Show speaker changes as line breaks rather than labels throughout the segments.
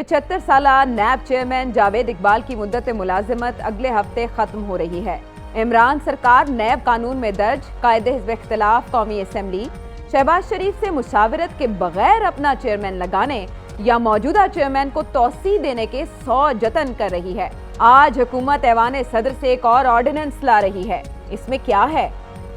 75 साल नैब चेयरमैन जावेद इकबाल की मुद्दत मुलाजिमत अगले हफ्ते खत्म हो रही है। इमरान सरकार नैब कानून में दर्ज कायदे हिज़्ब इख्तिलाफ कौमी असम्बली शहबाज शरीफ से मुशावरत के बगैर अपना चेयरमैन लगाने या मौजूदा चेयरमैन को तौसी देने के 100 जतन कर रही है। आज हुकूमत ऐवान सदर से एक और ऑर्डिनेंस ला रही है। इसमें क्या है,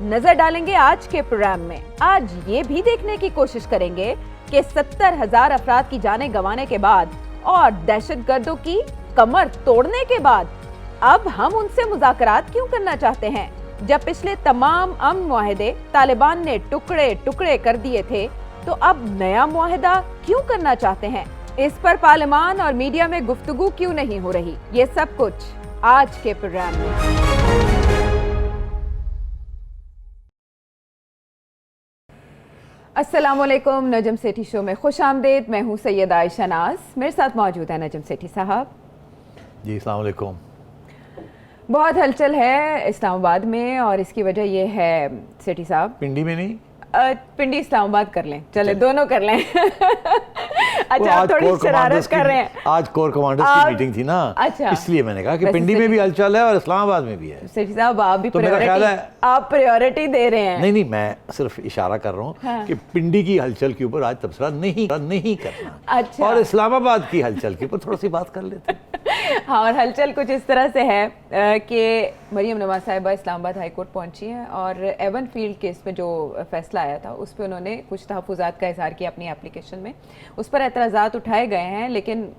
नजर डालेंगे आज के प्रोग्राम में। आज ये भी देखने की कोशिश करेंगे कि 70,000 अफराद की जानें गंवाने के बाद और दहशतगर्दों की कमर तोड़ने के बाद अब हम उनसे मुज़ाकरात क्यों करना चाहते हैं, जब पिछले तमाम अमन मुआहदे तालिबान ने टुकड़े टुकड़े कर दिए थे, तो अब नया मुआहदा क्यों करना चाहते हैं। इस पर पार्लिमान और मीडिया में गुफ्तगू क्यों नहीं हो रही, ये सब कुछ आज के प्रोग्राम में। अस्सलामुअलैकुम, नजम सेठी शो में खुश आमदेद। मैं हूँ सैयद आयशा नाज, मेरे साथ मौजूद है नजम सेठी साहब।
जी अस्सलाम वालेकुम।
बहुत हलचल है इस्लामाबाद में और इसकी वजह यह है सेठी साहब,
पिंडी में नहीं,
पिंडी इस्लामाबाद कर लें, चले दोनों कर लें। अच्छा, आप थोड़ी शरारत कर रहे हैं।
आज कोर कमांडर्स की मीटिंग थी ना,
अच्छा,
इसलिए मैंने कहा कि पिंडी में भी हलचल है और इस्लामाबाद में भी है।
सेठी साहब, आप भी
तो मेरा ख्याल है
आप प्रायोरिटी दे रहे हैं।
नहीं, मैं सिर्फ इशारा कर रहा हूँ
हाँ।
कि पिंडी की हलचल के ऊपर आज तबसरा नहीं करना।
अच्छा।
और इस्लामाबाद की हलचल के ऊपर थोड़ी सी बात कर लेते हैं।
हाँ, और हलचल कुछ इस तरह से है कि मरियम नवाज साहिबा इस्लामाबाद हाई कोर्ट पहुंची हैं और एवन फील्ड केस में जो फैसला आया था उस पर उन्होंने कुछ तहफ़्फ़ुज़ात का इज़हार किया अपनी एप्लीकेशन में। उस पर एतराज़ात उठाए गए हैं, लेकिन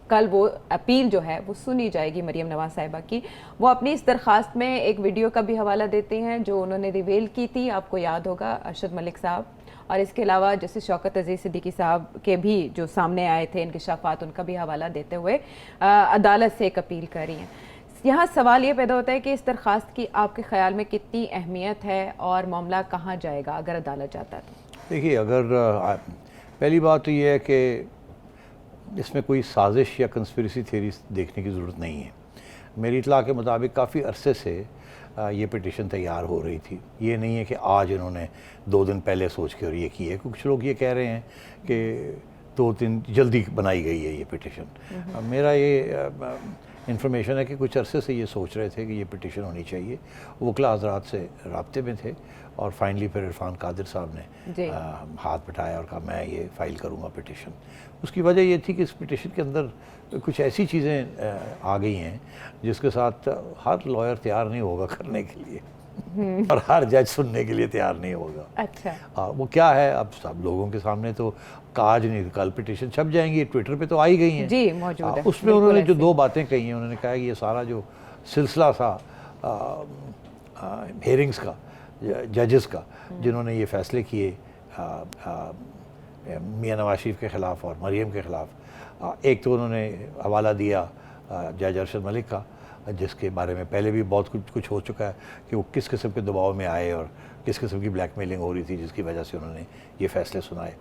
कल वो अपील जो है वो सुनी जाएगी मरियम नवाज साहिबा की। वो अपनी इस दरख्वास्त में एक वीडियो का भी हवाला देती हैं जो उन्होंने रिवील की थी, आपको याद होगा, अरशद मलिक साहब, और इसके अलावा जैसे शौकत अजीज़ सिद्दीकी साहब के भी जो सामने आए थे इंकशाफात, उनका भी हवाला देते हुए अदालत से एक अपील कर रही हैं। यहाँ सवाल ये पैदा होता है कि इस दरख्वास्त की आपके ख्याल में कितनी अहमियत है और मामला कहाँ जाएगा अगर अदालत जाता है तो?
देखिए, अगर पहली बात तो ये है कि इसमें कोई साजिश या कंस्पिरेसी थ्योरी देखने की ज़रूरत नहीं है। मेरी इत्तला के मुताबिक काफ़ी अरसे से ये पिटिशन तैयार हो रही थी। ये नहीं है कि आज इन्होंने 2 दिन पहले सोच के और ये की है। कुछ लोग ये कह रहे हैं कि 2 दिन जल्दी बनाई गई है ये पिटिशन। मेरा ये इन्फॉर्मेशन है कि कुछ अरसे से ये सोच रहे थे कि ये पिटिशन होनी चाहिए। वकला हज़रात से राब्ते में थे और फाइनली फिर इरफान कादिर साहब ने हाथ बिठाया और कहा मैं ये फ़ाइल करूँगा पिटिशन। उसकी वजह ये थी कि इस पिटिशन के अंदर कुछ ऐसी चीज़ें आ गई हैं जिसके साथ हर लॉयर तैयार नहीं होगा करने के लिए और हर जज सुनने के लिए तैयार नहीं होगा।
अच्छा,
वो क्या है, अब सब लोगों के सामने तो आज नहीं कल पिटिशन छप जाएंगी, ट्विटर पे तो आई गई हैं
जी, मौजूद है।
उसमें उन्होंने जो 2 बातें कही हैं, उन्होंने कहा कि ये सारा जो सिलसिला था हेयरिंग्स का, जजेस का, जिन्होंने ये फ़ैसले किए मियां नवाज शरीफ के ख़िलाफ़ और मरियम के ख़िलाफ़, एक तो उन्होंने हवाला दिया जज अरशद मलिक का, जिसके बारे में पहले भी बहुत कुछ हो चुका है कि वो किस किस्म के दबाव में आए और किस किस्म की ब्लैकमेलिंग हो रही थी जिसकी वजह से उन्होंने ये फ़ैसले सुनाए।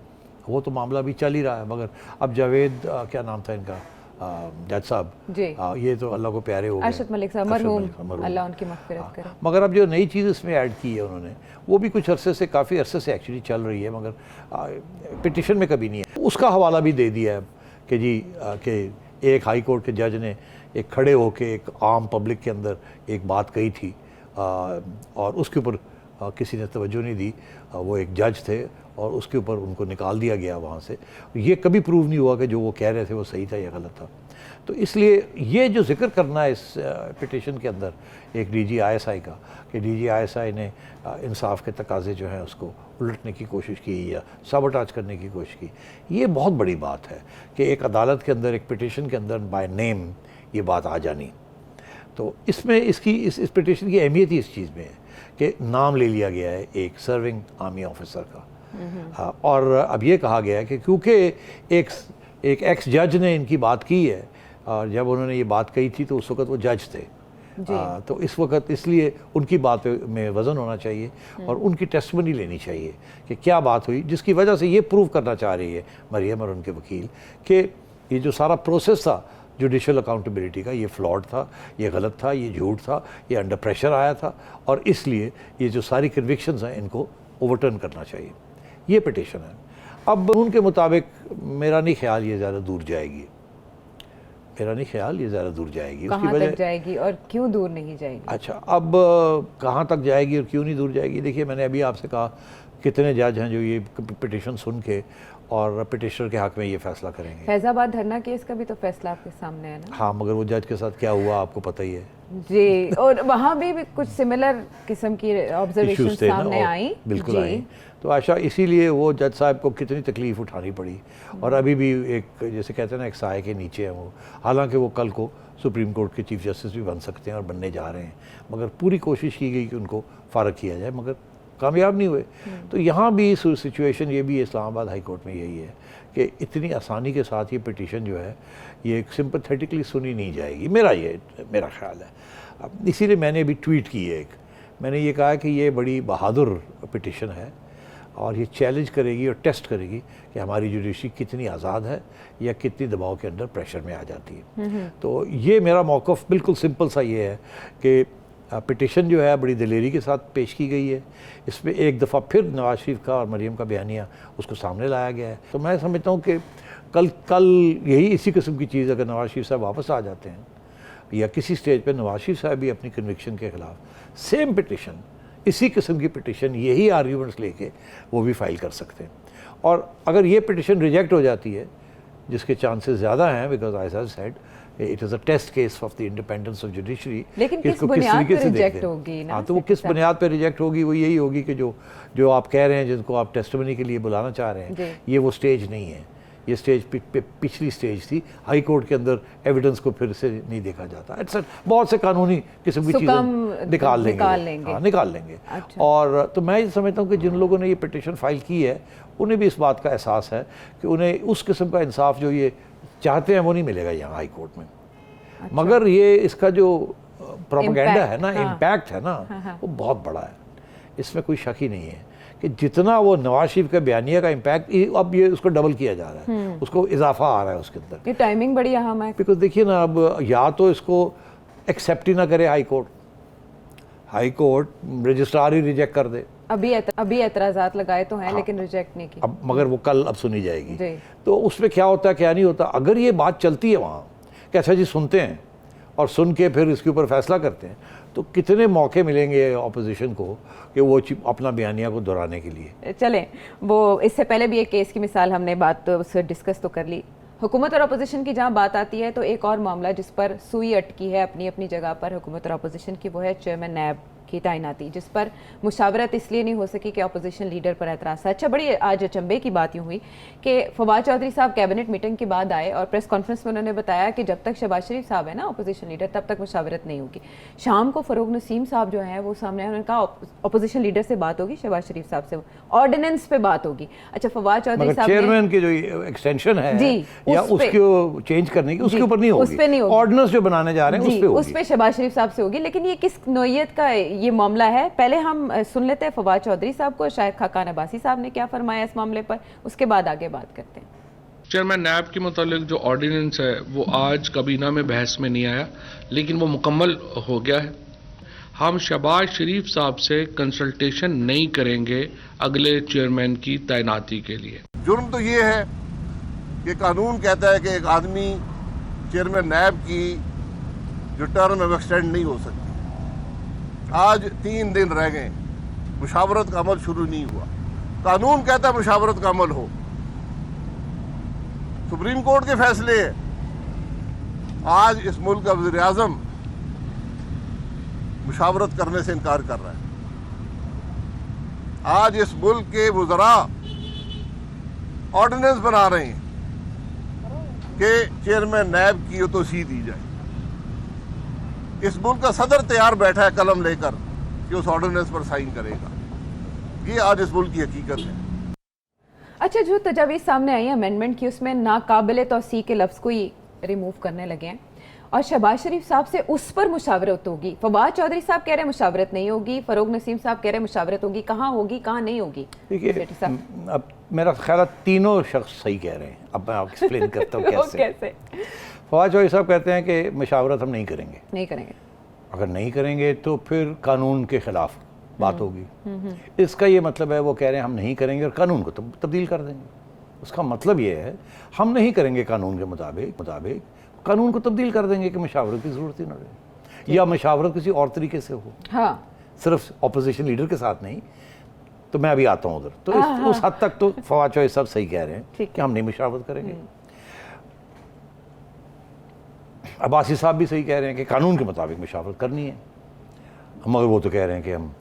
वो तो मामला भी चल ही रहा है। मगर अब जावेद क्या नाम था इनका, जज साहब, ये तो अल्लाह को प्यारे हो गए,
अरशद मलिक साहब, मरहूम, अल्लाह उनकी मग़फ़िरत करे।
मगर अब जो नई चीज़ इसमें ऐड की है उन्होंने, वो भी कुछ अरसे से, काफ़ी अरसे से एक्चुअली चल रही है, मगर पिटिशन में कभी नहीं है। उसका हवाला भी दे दिया है कि जी कि एक हाई कोर्ट के जज ने एक खड़े होके एक आम पब्लिक के अंदर एक बात कही थी और उसके ऊपर किसी ने तवज्जो नहीं दी। वो एक जज थे और उसके ऊपर उनको निकाल दिया गया वहाँ से। ये कभी प्रूव नहीं हुआ कि जो वो कह रहे थे वो सही था या गलत था। तो इसलिए ये जो जिक्र करना है इस पिटिशन के अंदर एक DGISI का, कि DGISI ने इंसाफ के तकाजे जो हैं उसको उलटने की कोशिश की या साबोटाज करने की कोशिश की, ये बहुत बड़ी बात है कि एक अदालत के अंदर, एक पिटिशन के अंदर बाय नेम ये बात आ जानी। तो इसमें इसकी इस पिटिशन की अहमियत ही इस चीज़ में है कि नाम ले लिया गया है एक सर्विंग आर्मी ऑफिसर का। और अब ये कहा गया है कि क्योंकि एक एक्स जज ने इनकी बात की है और जब उन्होंने ये बात कही थी तो उस वक्त वो जज थे, तो इस वक्त इसलिए उनकी बात में वज़न होना चाहिए और उनकी टेस्टमनी लेनी चाहिए कि क्या बात हुई, जिसकी वजह से ये प्रूव करना चाह रही है मरियम और उनके वकील कि ये जो सारा प्रोसेस था जुडिशल अकाउंटेबिलिटी का, ये फ्लॉड था, ये गलत था, ये झूठ था, ये अंडर प्रेशर आया था और इसलिए ये जो सारी कन्विक्शंस हैं इनको ओवरटर्न करना चाहिए। ये पिटिशन है। अब उनके मुताबिक मेरा नहीं ख्याल ये ज़्यादा दूर जाएगी। मेरा नहीं ख्याल ये ज़्यादा दूर जाएगी।
कहाँ तक जाएगी और क्यों दूर नहीं जाएगी?
अच्छा, अब कहाँ तक जाएगी और क्यों नहीं दूर जाएगी? देखिए, मैंने अभी आपसे कहा कितने जज हैं जो ये पिटिशन सुन के और पिटिशनर के हक में ये फैसला करेंगे।
फैजाबाद धरना केस का भी तो फैसला आपके सामने है ना?
हाँ, मगर वो जज के साथ क्या हुआ आपको पता ही है
जी, और वहाँ भी कुछ सिमिलर किस्म की ऑब्जर्वेशन सामने आई।
बिल्कुल आई। तो आशा इसीलिए वो जज साहब को कितनी तकलीफ़ उठानी पड़ी, और अभी भी एक जैसे कहते हैं ना, एक साए के नीचे है वो। हालांकि वो कल को सुप्रीम कोर्ट के चीफ जस्टिस भी बन सकते हैं और बनने जा रहे हैं, मगर पूरी कोशिश की गई कि उनको फ़ारग किया जाए, मगर कामयाब नहीं हुए। तो यहाँ भी सिचुएशन ये भी है, इस्लामाबाद हाई कोर्ट में यही है कि इतनी आसानी के साथ ये पिटिशन जो है ये सिंपैथेटिकली सुनी नहीं जाएगी, मेरा ख्याल है। अब इसीलिए मैंने अभी ट्वीट की है मैंने ये कहा कि ये बड़ी बहादुर पिटिशन है और ये चैलेंज करेगी और टेस्ट करेगी कि हमारी जुडिशरी कितनी आज़ाद है या कितनी दबाव के अंदर प्रेशर में आ जाती है। तो ये मेरा मौक़िफ़ बिल्कुल सिंपल सा ये है कि पिटिशन जो है बड़ी दिलेरी के साथ पेश की गई है। इसमें एक दफ़ा फिर नवाज शरीफ का और मरीम का बयानिया उसको सामने लाया गया है। तो मैं समझता हूँ कि कल यही इसी किस्म की चीज़ अगर नवाज शरीफ साहब वापस आ जाते हैं या किसी स्टेज पे नवाज शरीफ साहब भी अपनी कन्विक्शन के ख़िलाफ़ सेम पिटिशन, इसी किस्म की पिटिशन, यही आर्ग्यूमेंट्स लेके वो भी फाइल कर सकते हैं। और अगर ये पिटिशन रिजेक्ट हो जाती है, जिसके चांसेस ज़्यादा हैं, because I have said it is a test case of the independence of judiciary.
लेकिन किस बुनियाद पे रिजेक्ट होगी ना?
हाँ, तो वो किस बुनियाद पे रिजेक्ट होगी? वो यही होगी कि जो आप कह रहे हैं, जिनको आप टेस्टिमनी के लिए बुलाना चाह रहे हैं, ये वो स्टेज नहीं है। ये स्टेज पिछली स्टेज थी। हाई कोर्ट के अंदर एविडेंस को फिर से नहीं देखा जाता। इट्स बहुत से कानूनी किस्म की चीज़ें निकाल लेंगे। अच्छा। और तो मैं ये समझता हूँ कि जिन लोगों ने ये पिटिशन फाइल की है उन्हें भी इस बात का एहसास है कि उन्हें उस किस्म का इंसाफ जो ये चाहते हैं वो नहीं मिलेगा यहाँ हाई कोर्ट में। अच्छा। मगर ये इसका जो प्रोपेगेंडा है ना, इम्पैक्ट है ना, वो बहुत बड़ा है, इसमें कोई शक ही नहीं है कि जितना वो नवाज शरीफ का बयानिया का इम्पैक्ट, अब ये उसको डबल किया जा रहा है, उसको इजाफा आ रहा है उसके अंदर।
ये टाइमिंग बड़ी अहम है,
बिकॉज देखिए ना, अब या तो इसको एक्सेप्ट ही ना करे हाई कोर्ट रजिस्ट्रार ही रिजेक्ट कर दे।
अभी एतराज़ात लगाए तो हैं, लेकिन रिजेक्ट नहीं की।
अब मगर वो कल अब सुनी जाएगी, तो उसमें क्या होता है क्या नहीं होता। अगर ये बात चलती है वहाँ कि अच्छा जी सुनते हैं और सुन के फिर इसके ऊपर फैसला करते हैं, तो कितने मौके मिलेंगे ऑपोजिशन को कि वो अपना बयानिया को दोहराने के लिए।
चलें, वो इससे पहले भी एक केस की मिसाल हमने बात उससे डिस्कस तो कर ली। हुकूमत और अपोजिशन की जहाँ बात आती है तो एक और मामला जिस पर सुई अटकी है अपनी अपनी जगह पर हुकूमत और अपोजिशन की, वो है चेयरमैन नैब की तैनाती, जिस पर मुशावरत इसलिए नहीं हो सकी कि अपोजिशन लीडर पर एतराज़ था। अच्छा, बड़ी आज अचंभे की बात यूँ हुई कि फवाद चौधरी साहब कैबिनेट मीटिंग के बाद आए और प्रेस कॉन्फ्रेंस में उन्होंने बताया कि जब तक शहबाज शरीफ साहब है ना अपोजिशन लीडर, तब तक मुशावरत नहीं होगी। शाम को फ़रोग नसीम साहब जो हैं वो सामने आए, उन्होंने कहा अपोजिशन लीडर से बात होगी, शहबाज शरीफ साहब से ऑर्डिनेंस पे बात होगी। अच्छा, फवाद चौधरी साहब
चेयरमैन की जो एक्सटेंशन है जी, या उसको चेंज करने की, उसके ऊपर नहीं होगी, उस पे नहीं होगी। ऑर्डिनेंस जो बनाने जा रहे हैं उस पे
शहबाज शरीफ साहब से होगी। लेकिन ये किस नौइयत का ये मामला है? पहले हम सुन लेते हैं फवाद चौधरी साहब को, शायद खाकान अब्बासी साहब ने क्या फरमाया इस मामले पर, उसके बाद आगे बात करते हैं।
चेयरमैन नैब के मुतालिक जो ऑर्डिनेंस है वो आज काबीना में बहस में नहीं आया, लेकिन वो मुकम्मल हो गया है। हम शहबाज शरीफ साहब से कंसल्टेशन नहीं करेंगे अगले चेयरमैन की तैनाती के लिए।
जुर्म तो ये है कि कानून कहता है कि एक आदमी चेयरमैन नैब की जो टर्म है वो एक्सटेंड नहीं हो सकती। आज 3 दिन रह गए, मुशावरत का अमल शुरू नहीं हुआ। कानून कहता है मुशावरत का अमल हो, सुप्रीम कोर्ट के फैसले है। आज इस मुल्क का वज़ीर आज़म मुशावरत करने से इनकार कर रहा है। आज इस मुल्क के वज़रा ऑर्डिनेंस बना रहे हैं कि चेयरमैन नैब की तोसीह दी जाए। इस मुल्क का सदर तैयार बैठा है कलम लेकर कि उस ऑर्डिनेंस पर साइन करेगा। ये आज इस मुल्क की हकीकत है।
अच्छा, जो तजावीज़ सामने आई अमेंडमेंट की, उसमें नाकाबिले तौसीह के लफ्ज़ को ही रिमूव करने लगे हैं और शहबाज शरीफ साहब से उस पर मुशावरत होगी। फवाद चौधरी साहब कह रहे हैं मुशावरत नहीं होगी, फ़रोग नसीम साहब कह रहे हैं मुशावरत होगी। कहाँ होगी, कहाँ नहीं होगी?
देखिए, अब मेरा ख्याल है तीनों शख्स सही कह रहे हैं। अब मैं एक्सप्लेन करता हूँ कैसे। फवाद चौधरी साहब कहते हैं कि मुशावरत हम नहीं करेंगे। अगर नहीं करेंगे तो फिर कानून के ख़िलाफ़ बात होगी। इसका ये मतलब है वो कह रहे हैं हम नहीं करेंगे और कानून को तब्दील कर देंगे। उसका मतलब ये है हम नहीं करेंगे कानून के मुताबिक कानून को तब्दील कर देंगे कि मशावरत की ज़रूरत ही ना रहे, या मशावरत किसी और तरीके से हो,
हाँ,
सिर्फ अपोजिशन लीडर के साथ नहीं। तो मैं अभी आता हूँ उधर, तो उस हद तक तो फवाद चौधरी सब सही कह रहे हैं कि हम नहीं मशावरत करेंगे। अब्बासी साहब भी सही कह रहे हैं कि कानून के मुताबिक मशावरत करनी है, मगर वो तो कह रहे हैं कि हम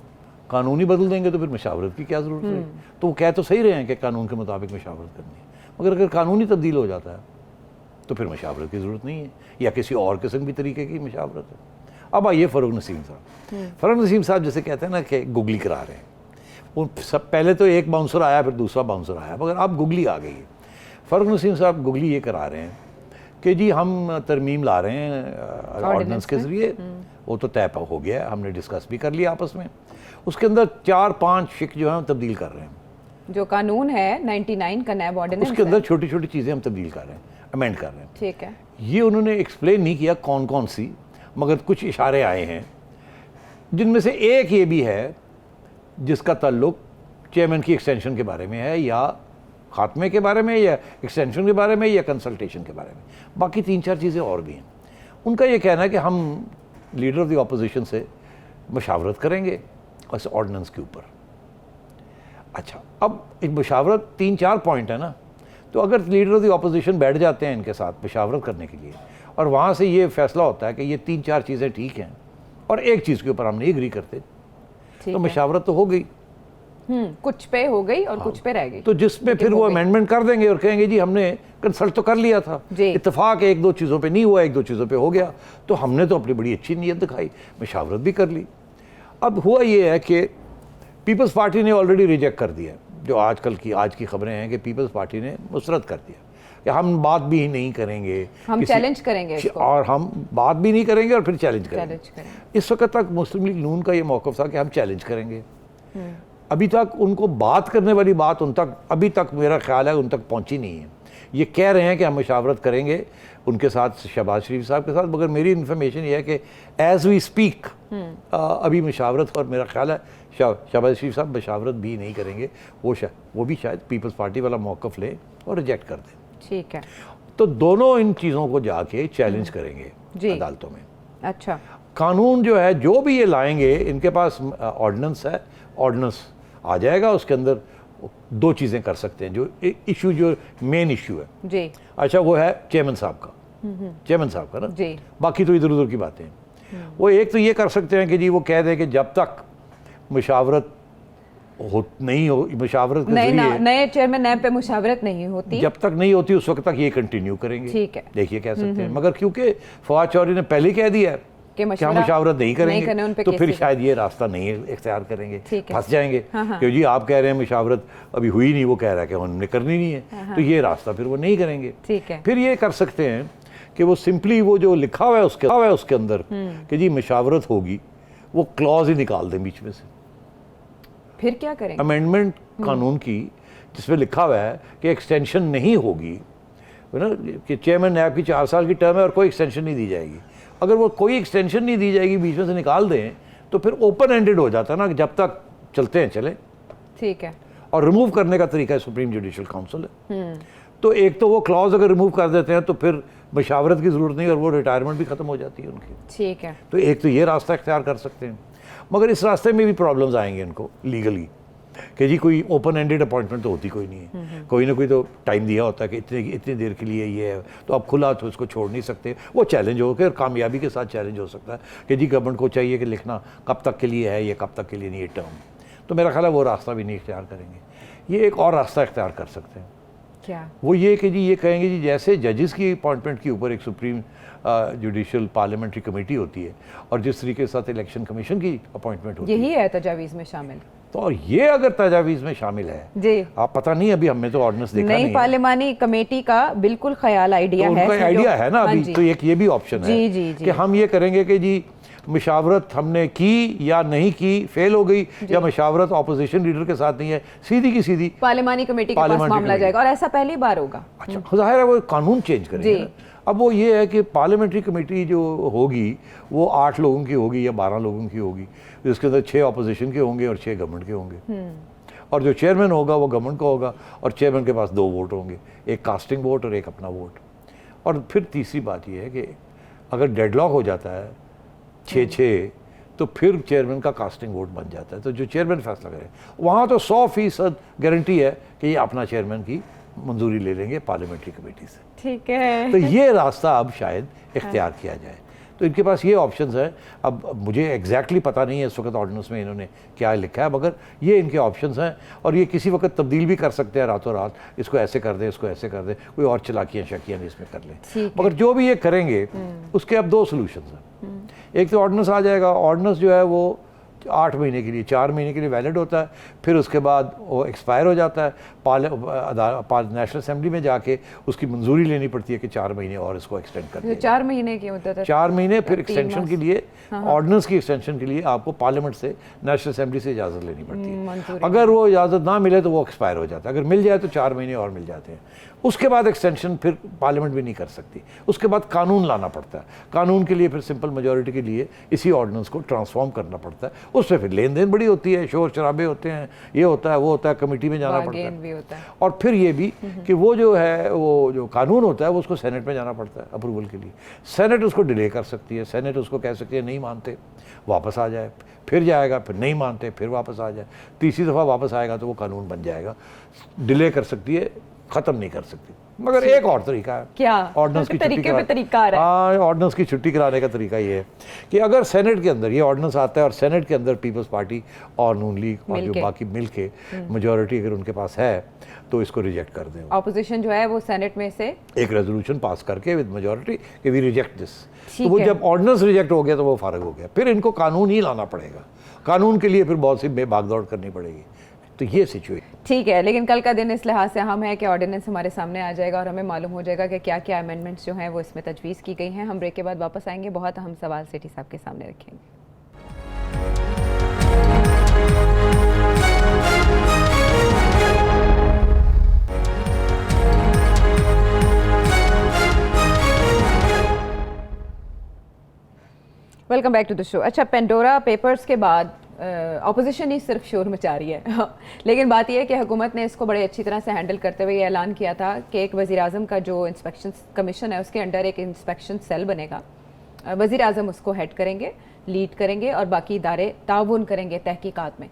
कानून ही बदल देंगे तो फिर मशावरत की क्या ज़रूरत है। तो वो कह तो सही रहे हैं कि कानून के मुताबिक मशावरत करनी है, मगर अगर कानून ही तब्दील हो जाता है तो फिर मशावरत की ज़रूरत नहीं है, या किसी और किस्म की तरीके की मशावरत है। अब आइए फ़ारूक नसीम साहब। फ़ारूक नसीम साहब जैसे कहते हैं ना कि गुगली करा रहे हैं, वो सब पहले तो एक बाउंसर आया फिर दूसरा बाउंसर आया, मगर अब गुगली आ गई है। फ़ारूक नसीम साहब गुगली ये करा रहे हैं कि जी हम तरमीम ला रहे हैं ऑर्डिनेंस के ज़रिए, वो तो तय हो गया है, हमने डिस्कस भी कर लिया आपस में। उसके अंदर 4-5 शिक जो है हम तब्दील कर रहे हैं,
जो कानून है 99 का नैब ऑर्डिनेंस,
उसके अंदर छोटी छोटी चीज़ें हम तब्दील कर रहे हैं, अमेंड कर रहे हैं।
ठीक है,
ये उन्होंने एक्सप्लेन नहीं किया कौन कौन सी, मगर कुछ इशारे आए हैं, जिनमें से एक ये भी है जिसका ताल्लुक चेयरमैन की एक्सटेंशन के बारे में है, या खात्मे के बारे में, या एक्सटेंशन के बारे में, या कंसल्टेशन के बारे में। बाकी 3-4 चीज़ें और भी हैं। उनका ये कहना है कि हम लीडर ऑफ द ऑपोजिशन से मशावरत करेंगे इस ऑर्डिनेंस के ऊपर। अच्छा, अब एक मशावरत 3-4 पॉइंट है ना, तो अगर लीडर ऑफ द ऑपोजिशन बैठ जाते हैं इनके साथ मशावरत करने के लिए, और वहाँ से ये फैसला होता है कि ये 3-4 चीज़ें ठीक हैं और एक चीज़ के ऊपर हम नहीं एग्री करते, तो मशावरत तो हो गई,
कुछ पे हो गई और कुछ पे रह गई,
तो जिसमें फिर वो अमेंडमेंट कर देंगे और कहेंगे जी हमने कंसल्ट तो कर लिया था, इत्तेफाक 1-2 चीज़ों पे नहीं हुआ, 1-2 चीज़ों पे हो गया, तो हमने तो अपनी बड़ी अच्छी नीयत दिखाई, मशावरत भी कर ली। अब हुआ ये है कि पीपल्स पार्टी ने ऑलरेडी रिजेक्ट कर दिया, जो आज की खबरें हैं कि पीपल्स पार्टी ने मुस्तरद कर दिया कि हम बात भी नहीं करेंगे,
हम चैलेंज करेंगे इसको,
और हम बात भी नहीं करेंगे और फिर चैलेंज करेंगे। इस वक्त तक मुस्लिम लीग नून का ये मौक़िफ़ था कि हम चैलेंज करेंगे। अभी तक उनको बात करने वाली बात उन तक अभी तक मेरा ख्याल है उन तक पहुंची नहीं है। ये कह रहे हैं कि हम मशावरत करेंगे उनके साथ, शहबाज शरीफ साहब के साथ, मगर मेरी इन्फॉर्मेशन ये है कि एज़ वी स्पीक अभी मशावरत, और मेरा ख्याल है शहबाज शरीफ साहब मशावरत भी नहीं करेंगे, वो भी शायद पीपल्स पार्टी वाला मौक़िफ़ लें और रिजेक्ट कर दें।
ठीक है,
तो दोनों इन चीज़ों को जाके चैलेंज करेंगे अदालतों में।
अच्छा,
कानून जो है जो भी ये लाएंगे, इनके पास ऑर्डिनेंस है, ऑर्डिनेंस आ जाएगा, उसके अंदर 2 चीज़ें कर सकते हैं, जो इशू जो मेन इशू है
जी,
अच्छा वो है चेयरमैन साहब का, चेयरमैन साहब का ना
जी,
बाकी तो इधर उधर की बातें हैं। वो एक तो ये कर सकते हैं कि जी वो कह दें कि जब तक मशावरत नहीं हो, मशावरत के जरिए
नए चेयरमैन नैब पे मुशावरत नहीं होती,
जब तक नहीं होती उस वक्त तक ये कंटिन्यू करेंगे।
ठीक है,
देखिए कह सकते हैं, मगर क्योंकि फवाद चौधरी ने पहले कह दिया है कि हम मशावरत नहीं करेंगे, तो फिर शायद ये रास्ता नहीं इख्तियार करेंगे, फंस जाएंगे। क्योंकि जी आप कह रहे हैं मशावरत अभी हुई नहीं, वो कह रहा है कि हमने करनी नहीं है, तो ये रास्ता फिर वो नहीं करेंगे। फिर ये कर सकते हैं कि वो सिंपली वो जो लिखा हुआ है उसके अंदर कि जी मशावरत होगी, वो क्लॉज ही निकाल दें बीच में से।
फिर क्या करेंगे?
अमेंडमेंट कानून की जिसमें लिखा हुआ है कि एक्सटेंशन नहीं होगी, ना कि चेयरमैन नैब की 4 साल की टर्म है और कोई एक्सटेंशन नहीं दी जाएगी। अगर वो कोई एक्सटेंशन नहीं दी जाएगी, बीच में से निकाल दें, तो फिर ओपन एंडेड हो जाता है ना, जब तक चलते हैं चले।
ठीक है,
और रिमूव करने का तरीका सुप्रीम जुडिशल काउंसिल है। तो एक तो वो क्लॉज अगर रिमूव कर देते हैं तो फिर मशावरत की ज़रूरत नहीं और वो रिटायरमेंट भी ख़त्म हो जाती है उनकी।
ठीक है,
तो एक तो ये रास्ता इख्तियार कर सकते हैं, मगर इस रास्ते में भी प्रॉब्लम्स आएंगे इनको लीगली कि जी कोई ओपन एंडेड अपॉइंटमेंट तो होती कोई नहीं है, कोई ना कोई तो टाइम दिया होता है कि इतनी देर के लिए ये है, तो अब खुला तो इसको छोड़ नहीं सकते। वो चैलेंज हो और कामयाबी के साथ चैलेंज हो सकता है कि जी गवर्नमेंट को चाहिए कि लिखना कब तक के लिए है, ये कब तक के लिए नहीं है टर्म। तो मेरा ख्याल है वो रास्ता भी नहीं इख्तियार करेंगे। ये एक और रास्ता इख्तियार कर सकते हैं,
क्या?
वो ये कि जी ये कहेंगे जी जैसे जजेस की अपॉइंटमेंट के ऊपर एक सुप्रीम जुडिशल पार्लियामेंट्री कमेटी होती है और जिस तरीके के साथ इलेक्शन कमीशन की अपॉइंटमेंट होती है,
यही है तजावीज़ में शामिल।
तो और ये अगर तजावीज़ में शामिल है
जी,
आप पता नहीं, अभी हमने तो ऑर्डिनेंस देखा नहीं है।
पार्लिमानी कमेटी का बिल्कुल ख्याल आइडिया
तो
है,
उनका आइडिया है ना अभी, तो एक ये भी ऑप्शन है कि हम ये करेंगे कि जी मशावरत हमने की या नहीं की, फेल हो गई, या मशावरत ऑपोजिशन लीडर के साथ नहीं है, सीधी की सीधी
पार्लियामानी कमेटी के पास मामला जाएगा, और ऐसा पहली बार होगा।
अच्छा, जाहिर है वो कानून चेंज करेंगे। अब वो ये है कि पार्लियामेंट्री कमेटी जो होगी वो 8 लोगों की होगी या 12 लोगों की होगी, जिसके अंदर 6 ऑपोजिशन के होंगे और 6 गवर्नमेंट के होंगे, और जो चेयरमैन होगा वो गवर्नमेंट का होगा और चेयरमैन के पास 2 वोट होंगे, एक कास्टिंग वोट और एक अपना वोट। और फिर तीसरी बात यह है कि अगर डेडलॉक हो जाता है 6-6 तो फिर चेयरमैन का कास्टिंग वोट बन जाता है, तो जो चेयरमैन फैसला करे वहाँ तो 100% गारंटी है कि ये अपना चेयरमैन की मंजूरी ले लेंगे पार्लियामेंट्री कमेटी से।
ठीक है,
तो ये रास्ता अब शायद इख्तियार किया जाए, तो इनके पास ये ऑप्शंस हैं। अब मुझे एग्जैक्टली पता नहीं है इस वक्त ऑर्डिनेंस में इन्होंने क्या लिखा है, मगर ये इनके ऑप्शंस हैं और ये किसी वक्त तब्दील भी कर सकते हैं रातों रात, इसको ऐसे कर दें, इसको ऐसे कर दें, कोई और चलाकियाँ शकियाँ नहीं इसमें कर लें। मगर जो भी ये करेंगे उसके अब 2 सोल्यूशंस हैं। एक तो ऑर्डिनेंस आ जाएगा, ऑर्डिनेंस जो है वो 8 महीने के लिए 4 महीने के लिए वैलिड होता है, फिर उसके बाद वो एक्सपायर हो जाता है, नेशनल असेंबली में जाके उसकी मंजूरी लेनी पड़ती है कि 4 महीने और इसको एक्सटेंड कर दिया।
4 महीने की मुद्दत है,
4 महीने, फिर एक्सटेंशन के लिए ऑर्डिनेंस की एक्सटेंशन के लिए आपको पार्लियामेंट से, नेशनल असेंबली से इजाज़त लेनी पड़ती है। अगर वो इजाज़त ना मिले तो वो एक्सपायर हो जाता है, अगर मिल जाए तो 4 महीने और मिल जाते हैं। उसके बाद एक्सटेंशन फिर पार्लियामेंट भी नहीं कर सकती, उसके बाद कानून लाना पड़ता है। कानून के लिए फिर सिंपल मेजॉरिटी के लिए इसी ऑर्डिनेंस को ट्रांसफॉर्म करना पड़ता है, उसमें फिर लेन देन बड़ी होती है, शोर शराबे होते हैं, ये होता है वो होता है, कमेटी में जाना पड़ता है,
भी होता है।
और फिर ये भी कि वो जो है वो जो कानून होता है वो उसको सेनेट में जाना पड़ता है अप्रूवल के लिए। सेनेट उसको डिले कर सकती है, सेनेट उसको कह सकती है नहीं मानते वापस आ जाए, फिर जाएगा, फिर नहीं मानते फिर वापस आ जाए, तीसरी दफ़ा वापस आएगा तो वो कानून बन जाएगा। डिले कर सकती है, ख़त्म नहीं कर सकती। मगर एक और तरीका है,
क्या
ऑर्डिनेंस की
तरीके पे तरीका आ रहा है?
हाँ, ऑर्डिनेंस की छुट्टी कराने का तरीका ये है कि अगर सेनेट के अंदर ये ऑर्डिनेंस आता है और सेनेट के अंदर पीपल्स पार्टी और नून लीग और जो बाकी मिल के मेजोरिटी अगर उनके पास है तो इसको रिजेक्ट कर दें।
ऑपोजिशन जो है वो सेनेट में से एक
रेजोल्यूशन पास करके विद मेजोरिटी कि वी रिजेक्ट दिस, तो वो जब ऑर्डिनेंस रिजेक्ट हो गया तो वो फारग हो गया, फिर इनको कानून ही लाना पड़ेगा, कानून के लिए फिर बहुत सी भागदौड़ करनी पड़ेगी। तो ये सिचुएशन
ठीक है, लेकिन कल का दिन इस लिहाज से अहम है कि ऑर्डिनेंस हमारे सामने आ जाएगा और हमें मालूम हो जाएगा कि क्या क्या अमेंडमेंट्स जो हैं वो इसमें तजवीज़ की गई हैं। हम ब्रेक के बाद वापस आएंगे, बहुत अहम सवाल सेठी साहब के सामने रखेंगे। Welcome back to the show. अच्छा, पेंडोरा पेपर्स के बाद अपोजिशन ही सिर्फ शोर मचा रही है लेकिन बात यह है कि हुकूमत ने इसको बड़े अच्छी तरह से हैंडल करते हुए ऐलान किया था कि एक वज़ीर-ए-आज़म का जो इंस्पेक्शन कमीशन है उसके अंडर एक इंस्पेक्शन सेल बनेगा, वज़ीर-ए-आज़म उसको हेड करेंगे, लीड करेंगे और बाकी इदारे ताउन करेंगे तहकीकात में।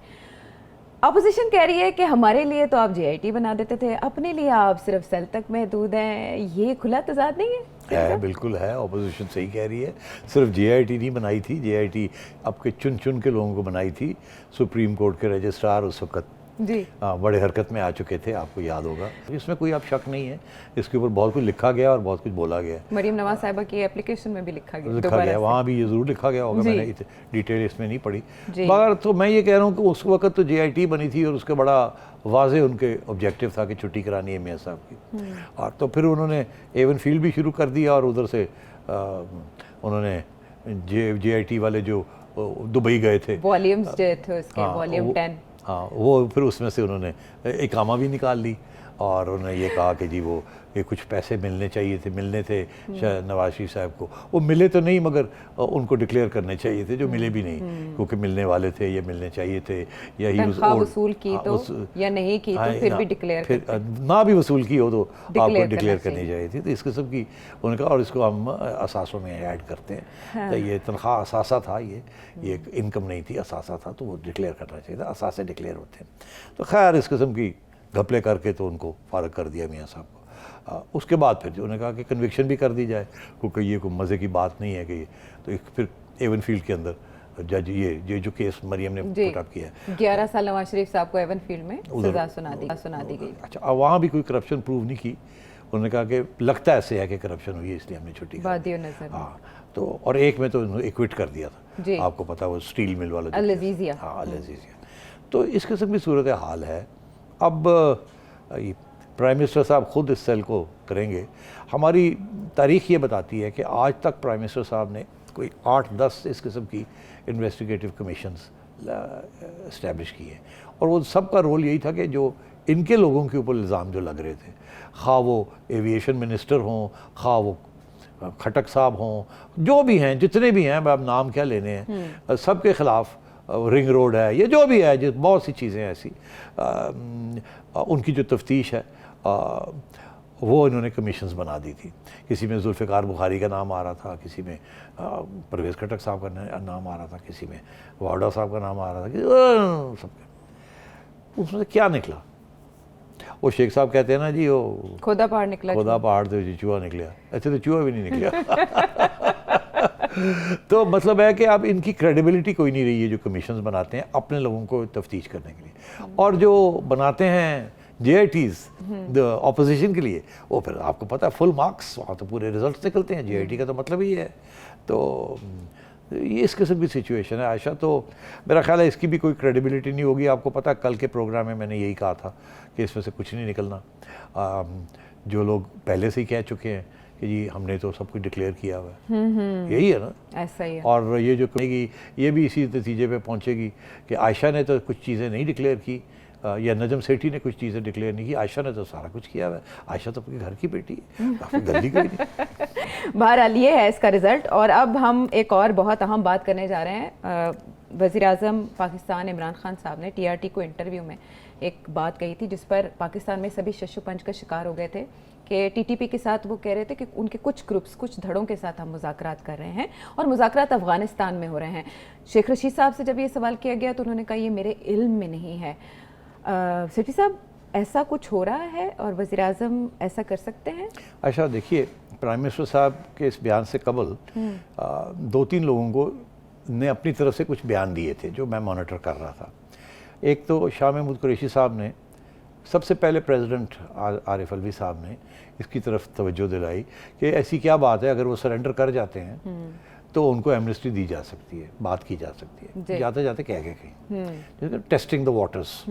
अपोजिशन कह रही है कि हमारे लिए तो आप JIT बना देते थे, अपने लिए आप सिर्फ सेल तक महदूद हैं, ये खुला तजाद नहीं है?
बिल्कुल है, ऑपोजिशन सही कह रही है। सिर्फ JIT नहीं बनाई थी, JIT आपके चुन चुन के लोगों को बनाई थी। सुप्रीम कोर्ट के रजिस्ट्रार उस वक्त
जी
बड़े हरकत में आ चुके थे, आपको याद होगा। इसमें कोई अब शक नहीं है, इसके ऊपर बहुत कुछ लिखा गया और बहुत कुछ बोला गया।
मरीम नवाज साहिबा की एप्लीकेशन में भी लिखा गया,
वहाँ भी ये ज़रूर लिखा गया होगा, मैंने डिटेल इसमें नहीं पढ़ी। मगर तो मैं ये कह रहा हूँ कि उस वक्त तो JIT बनी थी और उसके बड़ा वाजे उनके ऑब्जेक्टिव था कि छुट्टी करानी है मियाँ साहब की, और तो फिर उन्होंने एवन फील्ड भी शुरू कर दिया और उधर से उन्होंने JIT वाले जो दुबई गए थे,
वॉल्यूम्स जो थे उसके, वॉल्यूम 10,
हाँ, वो फिर उसमें से उन्होंने इकामा भी निकाल ली और उन्होंने ये कहा कि जी वो ये कुछ पैसे मिलने चाहिए थे, मिलने थे नवाज शरीफ साहब को, वो मिले तो नहीं मगर उनको डिक्लेयर करने चाहिए थे, जो मिले भी नहीं क्योंकि मिलने वाले थे, ये मिलने चाहिए थे, या ही
वसूल की तो या नहीं की तो फिर भी डिक्लेयर,
फिर ना भी वसूल की हो तो आपको डिक्लेयर करनी चाहिए थी। तो इस किस्म की उनका, और इसको हम असासों में ऐड करते हैं, तो ये तनख्वाह असासा था, ये इनकम नहीं थी, असासा था, तो वो डिक्लेयर करना चाहिए था, असासे डिक्लेयर होते हैं। तो खैर इस किस्म की घपले करके तो उनको फारग कर दिया मियाँ साहब को। उसके बाद फिर उन्होंने कहा कि कन्विक्शन भी कर दी जाए, क्योंकि ये कोई मज़े की बात नहीं है कि तो फिर एवन फील्ड के अंदर जज ये जो केस मरियम ने पुट अप किया है,
11 साल नवाज शरीफ साहब को एवन फील्ड में सजा सुना दी गई।
अच्छा, अब वहाँ भी कोई करप्शन प्रूव नहीं की, उन्होंने कहा कि लगता ऐसे है कि करप्शन हुई है इसलिए हमने छुट्टी कर दी। हाँ, तो और एक में तो इक्विट कर दिया था, आपको पता वो स्टील मिल वाला
अल-अज़ीज़िया।
हाँ, अल-अज़ीज़िया। तो इस किस्म की सूरत हाल है। अब प्राइम मिनिस्टर साहब ख़ुद इस सेल को करेंगे। हमारी तारीख़ ये बताती है कि आज तक प्राइम मिनिस्टर साहब ने कोई 8-10 इस किस्म की इन्वेस्टिगेटिव कमीशंस इस्टेब्लिश किए, और वो सबका रोल यही था कि जो इनके लोगों के ऊपर इल्ज़ाम जो लग रहे थे, खा वो एविएशन मिनिस्टर हों, खा वो खटक साहब हों, जो भी हैं, जितने भी हैं, अब नाम क्या लेने हैं, सब के ख़िलाफ़, रिंग रोड है, ये जो भी है, बहुत सी चीज़ें ऐसी उनकी जो तफ्तीश है, वो इन्होंने कमीशंस बना दी थी। किसी में जुल्फ़िकार बुखारी का नाम आ रहा था, किसी में परवेज़ खटक साहब का नाम आ रहा था, किसी में वाडा साहब का नाम आ रहा था, सबके। उसमें से क्या निकला? वो शेख साहब कहते हैं ना जी, वो
खोदा पहाड़ निकला,
खोदा पहाड़ से जो चूहा निकला, अच्छा तो चूहा भी नहीं निकला। तो मतलब है कि अब इनकी क्रेडिबिलिटी कोई नहीं रही है जो कमीशंस बनाते हैं अपने लोगों को तफ्तीश करने के लिए, और जो बनाते हैं JITs द ऑपोजिशन के लिए, वो फिर आपको पता है फुल मार्क्स, वहाँ तो पूरे रिजल्ट्स निकलते हैं। JIT का तो मतलब ही है। तो ये इस किस्म की सिचुएशन है आयशा। तो मेरा ख्याल है इसकी भी कोई क्रेडिबिलिटी नहीं होगी। आपको पता है कल के प्रोग्राम में मैंने यही कहा था कि इसमें से कुछ नहीं निकलना। जो लोग पहले से ही कह चुके हैं कि जी हमने तो सब कुछ डिक्लेयर किया हुआ है, यही है ना,
ऐसा ही है।
और ये जो कहेगी ये भी इसी नतीजे पे पहुंचेगी कि आयशा ने तो कुछ चीज़ें नहीं डिक्लेयर की, या नजम सेठी ने कुछ चीज़ें डिक्लेयर नहीं की, आयशा ने तो सारा कुछ किया हुआ है। आयशा तो अपने घर की बेटी है, काफ़ी गंदी कोई नहीं।
बहरहाल ये है इसका रिजल्ट। और अब हम एक और बहुत अहम बात करने जा रहे हैं। वज़ीर आज़म पाकिस्तान इमरान खान साहब ने TRT को इंटरव्यू में एक बात कही थी जिस पर पाकिस्तान में सभी शशुपंज का शिकार हो गए थे कि TTP के साथ वो कह रहे थे कि उनके कुछ ग्रुप्स, कुछ धड़ों के साथ हम मुज़ाकरात कर रहे हैं और मुज़ाकरात अफ़गानिस्तान में हो रहे हैं। शेख रशीद साहब से जब ये सवाल किया गया तो उन्होंने कहा ये मेरे इल्म में नहीं है। सेठी साहब, ऐसा कुछ हो रहा है और वज़ीर आज़म ऐसा कर सकते हैं?
अच्छा देखिए, प्राइम मिनिस्टर साहब के इस बयान से कबल 2-3 लोगों को ने अपनी तरफ से कुछ बयान दिए थे जो मैं मॉनिटर कर रहा था। एक तो शाह महमूद कुरैशी साहब ने सबसे पहले प्रेसिडेंट आरिफ अलवी साहब ने इसकी तरफ तवज्जो दिलाई कि ऐसी क्या बात है, अगर वो सरेंडर कर जाते हैं तो उनको एमनेस्टी दी जा सकती है, बात की जा सकती है। जाते जाते कह गए कहीं टेस्टिंग द वाटर्स,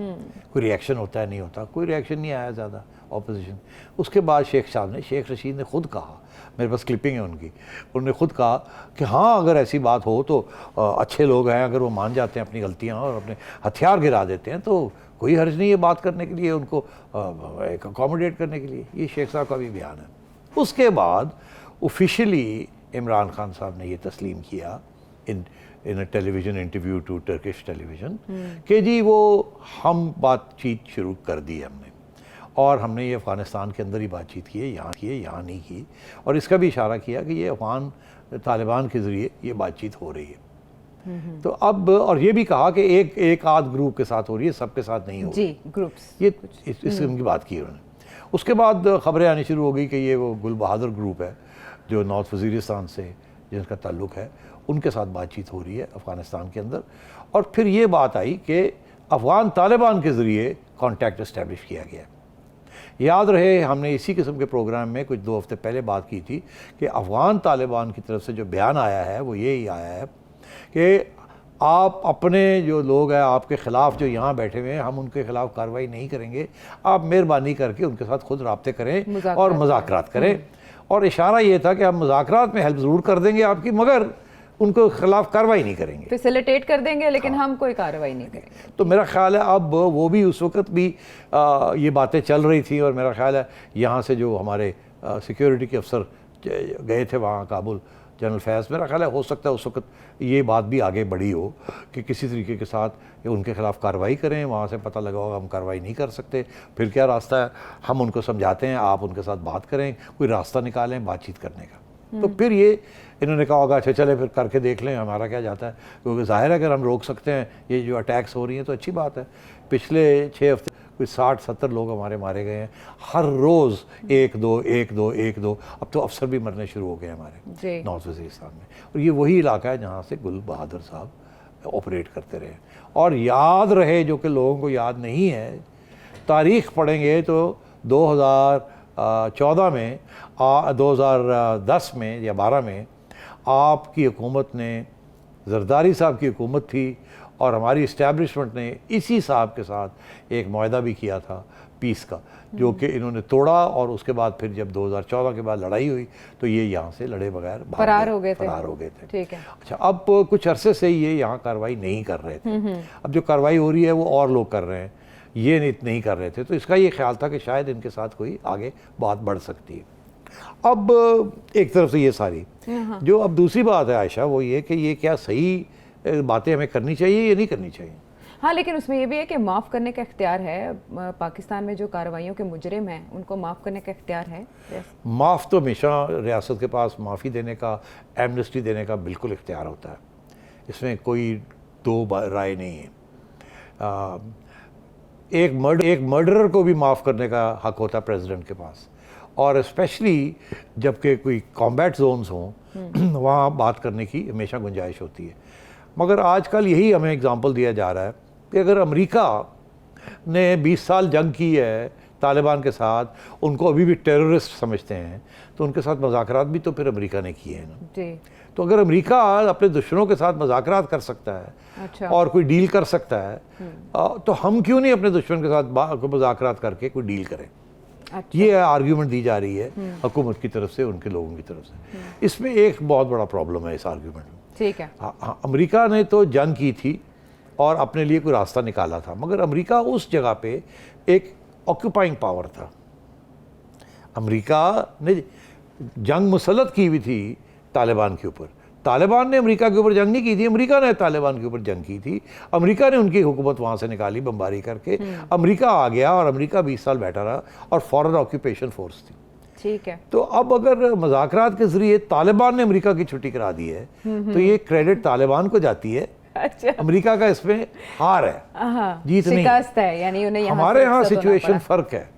कोई रिएक्शन होता है नहीं होता, कोई रिएक्शन नहीं आया ज़्यादा ऑपोजिशन। उसके बाद शेख रशीद ने खुद कहा, मेरे पास क्लिपिंग है उनकी, उन्होंने खुद कहा कि हाँ अगर ऐसी बात हो तो अच्छे लोग हैं, अगर वो मान जाते हैं अपनी गलतियाँ और अपने हथियार गिरा देते हैं तो कोई हर्ज नहीं है बात करने के लिए, उनको अकोमोडेट करने के लिए। ये शेख साहब का भी बयान है। उसके बाद ऑफिशियली इमरान खान साहब ने ये तस्लीम किया in a television interview to Turkish television कि जी वो हम बातचीत शुरू कर दी हमने, और हमने ये अफ़गानिस्तान के अंदर ही बातचीत की है, यहाँ नहीं की। और इसका भी इशारा किया कि ये अफ़गान तालिबान के ज़रिए ये बातचीत हो रही है। तो अब और ये भी कहा कि एक आध ग्रुप के साथ हो रही है, सबके साथ नहीं हो रही।
जी, ग्रुप्स,
ये इस किस्म की बात की उन्होंने। उसके बाद खबरें आनी शुरू हो गई कि ये वो गुल बहादुर ग्रुप है जो नॉर्थ वज़ीरिस्तान से जिनका ताल्लुक़ है, उनके साथ बातचीत हो रही है अफ़गानिस्तान के अंदर। और फिर ये बात आई कि अफ़गान तालिबान के ज़रिए कॉन्टैक्ट इस्टेब्लिश किया गया। याद रहे हमने इसी किस्म के प्रोग्राम में कुछ 2 हफ्ते पहले बात की थी कि अफ़गान तालिबान की तरफ से जो बयान आया है वो यही आया है कि आप अपने जो लोग हैं आपके ख़िलाफ़ जो यहाँ बैठे हुए हैं, हम उनके ख़िलाफ़ कार्रवाई नहीं करेंगे, आप मेहरबानी करके उनके साथ खुद राब्ते करें और मुज़ाकरात करें। और इशारा ये था कि हम मुज़ाकरात में हेल्प ज़रूर कर देंगे आपकी, मगर उनको खिलाफ कार्रवाई नहीं करेंगे,
फैसिलिटेट कर देंगे, लेकिन हम कोई कार्रवाई नहीं करेंगे।
तो मेरा ख्याल है अब वो भी उस वक्त भी ये बातें चल रही थी, और मेरा ख्याल है यहाँ से जो हमारे सिक्योरिटी के अफसर गए थे वहाँ काबुल, जनरल फैज़, मेरा ख्याल है हो सकता है उस वक्त ये बात भी आगे बढ़ी हो कि किसी तरीके के साथ उनके खिलाफ़ कार्रवाई करें। वहाँ से पता लगा होगा हम कार्रवाई नहीं कर सकते, फिर क्या रास्ता है, हम उनको समझाते हैं, आप उनके साथ बात करें, कोई रास्ता निकालें बातचीत करने का। तो फिर ये इन्होंने कहा होगा अच्छा चले फिर करके देख लें, हमारा क्या जाता है, क्योंकि ज़ाहिर है अगर हम रोक सकते हैं ये जो अटैक्स हो रही हैं तो अच्छी बात है। पिछले 6 हफ्ते कोई 60-70 लोग हमारे मारे गए हैं, हर रोज़ 1-2, अब तो अफसर भी मरने शुरू हो गए हमारे नॉर्थ वज़ीरिस्तान में। और ये वही इलाका है जहाँ से गुल बहादुर साहब ऑपरेट करते रहे। और याद रहे, जो कि लोगों को याद नहीं है, तारीख़ पढ़ेंगे तो 2014 में 2010 में या 12 में आपकी हुकूमत ने, जरदारी साहब की हुकूमत थी, और हमारी इस्टेब्लिशमेंट ने इसी साहब के साथ एक मुआहदा भी किया था पीस का, जो कि इन्होंने तोड़ा। और उसके बाद फिर जब 2014 के बाद लड़ाई हुई तो ये यहाँ से लड़े बगैर
फरार हो गए थे।
ठीक है। अच्छा, अब कुछ अरसे से ये यहाँ कार्रवाई नहीं कर रहे थे। अब जो कार्रवाई हो रही है वो और लोग कर रहे हैं, ये नहीं कर रहे थे। तो इसका ये ख्याल था कि शायद इनके साथ कोई आगे बात बढ़ सकती है। अब एक तरफ से ये सारी जो, अब दूसरी बात है आयशा, वो ये कि ये क्या सही बातें हमें करनी चाहिए या नहीं करनी चाहिए।
हाँ, लेकिन उसमें ये भी है कि माफ़ करने का इख्तियार है। पाकिस्तान में जो कार्रवाइयों के मुजरिम हैं उनको माफ़ करने का इख्तियार है।
माफ़ तो हमेशा रियासत के पास माफ़ी देने का, एमनेस्टी देने का बिल्कुल इख्तियार होता है, इसमें कोई दो राय नहीं है। एक मर्डरर को भी माफ़ करने का हक होता है प्रेसिडेंट के पास, और स्पेशली जबकि कोई कॉम्बैट जोन्स हों वहाँ बात करने की हमेशा गुंजाइश होती है। मगर आजकल यही हमें एग्जांपल दिया जा रहा है कि अगर अमेरिका ने 20 साल जंग की है तालिबान के साथ, उनको अभी भी टेररिस्ट समझते हैं, तो उनके साथ मुज़ाकरात भी तो फिर अमेरिका ने किए हैं ना
जी।
तो अगर अमेरिका अपने दुश्मनों के साथ मुज़ाकरात कर सकता है,
अच्छा।
और कोई डील कर सकता है, तो हम क्यों नहीं अपने दुश्मन के साथ मुज़ाकरात करके कोई डील करें।
अच्छा।
ये आर्ग्यूमेंट दी जा रही है हुकूमत की तरफ से, उनके लोगों की तरफ से। इसमें एक बहुत बड़ा प्रॉब्लम है इस आर्ग्यूमेंट में।
ठीक है।
अमेरिका ने तो जंग की थी और अपने लिए कोई रास्ता निकाला था, मगर अमेरिका उस जगह पे एक ऑक्यूपाइंग पावर था। अमेरिका ने जंग मुसल्लत की हुई थी तालिबान के ऊपर। तालिबान ने अमेरिका के ऊपर जंग नहीं की थी, अमेरिका ने तालिबान के ऊपर जंग की थी। अमेरिका ने उनकी हुकूमत वहाँ से निकाली बमबारी करके। अमेरिका आ गया और अमेरिका 20 साल बैठा रहा और फॉरेन ऑक्यूपेशन फोर्स थी।
ठीक है।
तो अब अगर मुज़ाकरात के ज़रिए तालिबान ने अमेरिका की छुट्टी करा दी है तो ये क्रेडिट तालिबान को जाती है।
अच्छा।
अमेरिका का इसमें हार है, जीत नहीं।
शिकस्त है, यानी उन्हें
हमारे यहाँ सिचुएशन फ़र्क है।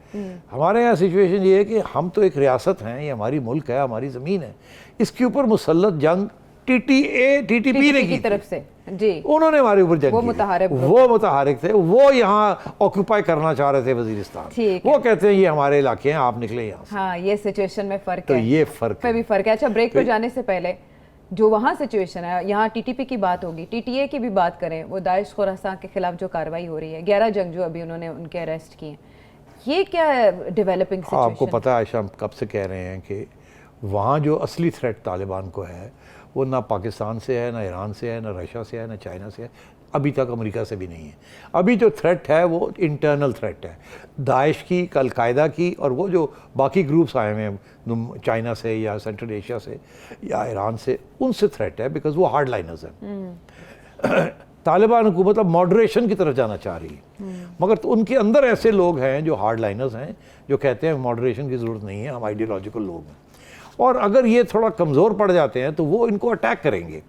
हमारे यहाँ सिचुएशन ये है कि हम तो एक रियासत हैं, ये हमारी मुल्क है, हमारी ज़मीन है, इसके ऊपर मुसल्लत जंग टीटीपी ने की
तरफ से। जी।
उन्होंने हमारे ऊपर जंग
वो
की।
मुतहरिक
थे, वो यहाँ ऑक्यूपाई करना चाह रहे थे वजीरिस्तान। वो कहते हैं ये हमारे इलाके हैं, आप निकले यहाँ से।
हाँ, ये सिचुएशन में फ़र्क
तो
है।
ये फ़र्क
में भी फ़र्क है। अच्छा, ब्रेक पर जाने से पहले जो वहाँ सिचुएशन है, यहाँ टीटीपी की बात होगी, टीटीए की भी बात करें, वो दाइश खुरासान के खिलाफ जो कार्रवाई हो रही है, 11 जंगजू अभी उन्होंने उनके अरेस्ट किए, ये क्या डेवलपिंग सिचुएशन?
आपको पता है आयशा, हम कब से कह रहे हैं कि वहाँ जो असली थ्रेट तालिबान को है वो ना पाकिस्तान से है, ना ईरान से है, ना रशिया से है, ना चाइना से है, अभी तक अमेरिका से भी नहीं है। अभी जो थ्रेट है वो इंटरनल थ्रेट है, दाइश की, अलकायदा की, और वो जो बाकी ग्रुप्स आए हुए हैं चाइना से या सेंट्रल एशिया से या ईरान से, उनसे थ्रेट है, बिकॉज वो हार्ड लाइनर्स हैं। तालिबान हुकूमत अब मॉडरेशन की तरफ जाना चाह रही है, मगर तो उनके अंदर ऐसे लोग हैं जो हार्ड लाइनर्स हैं, जो कहते हैं मॉडरेशन की ज़रूरत नहीं है, हम आइडियोलॉजिकल लोग हैं, और अगर ये थोड़ा कमज़ोर पड़ जाते हैं तो वो इनको अटैक करेंगे।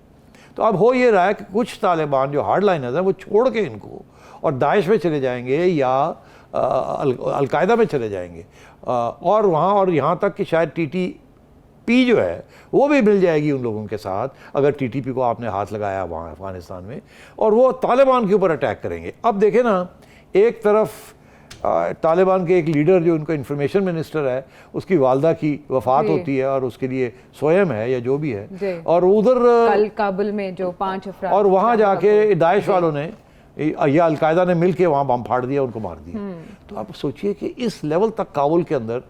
तो अब हो ये रहा है कि कुछ तालिबान जो हार्ड लाइनर्स हैं वो छोड़ के इनको और दाइश में चले जाएंगे या अलकायदा में चले जाएंगे, और वहाँ और यहाँ तक कि शायद टीटीपी जो है वो भी मिल जाएगी उन लोगों के साथ, अगर टीटीपी को आपने हाथ लगाया वहाँ अफगानिस्तान में, और वो तालिबान के ऊपर अटैक करेंगे। अब देखें ना, एक तरफ तालिबान के एक लीडर जो उनका इंफॉर्मेशन मिनिस्टर है, उसकी वालदा की वफात होती है और उसके लिए स्वयं है या जो भी है, और उधर
कल काबुल में जो 5 अफराद,
और वहाँ जाके दाइश वालों ने या अलकायदा ने मिल के वहाँ बम फाड़ दिया, उनको मार दिया। तो आप सोचिए कि इस लेवल तक काबुल के अंदर,